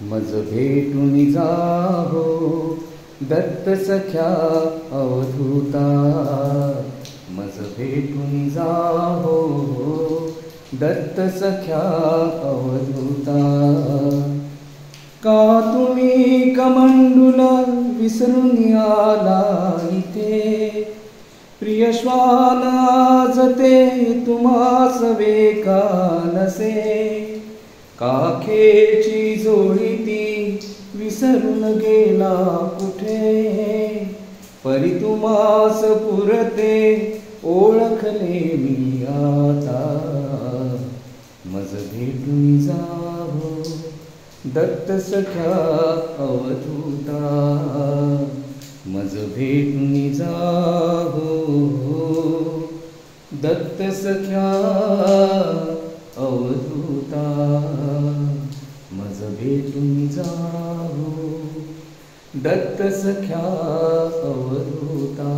मज भेटून जाहो दत्त सख्या अवधूता, मज भेटून जाहो दत्त सख्या अवधूता. का तुम्ही कमंडूल विसरून आला इथे, प्रिय श्वान आज ते तुम्हास वेका नसे. काखेची जोडी ती विसरून गेला कुठे, परी तुम्हास पुरते ओळखले मी आता. मज भेटून जावो दत्त सख्या अवधूता, मज भेटून जावो दत्त सख्या अवधूता, मज भेटून जावो दत्त सख्या अवधूता.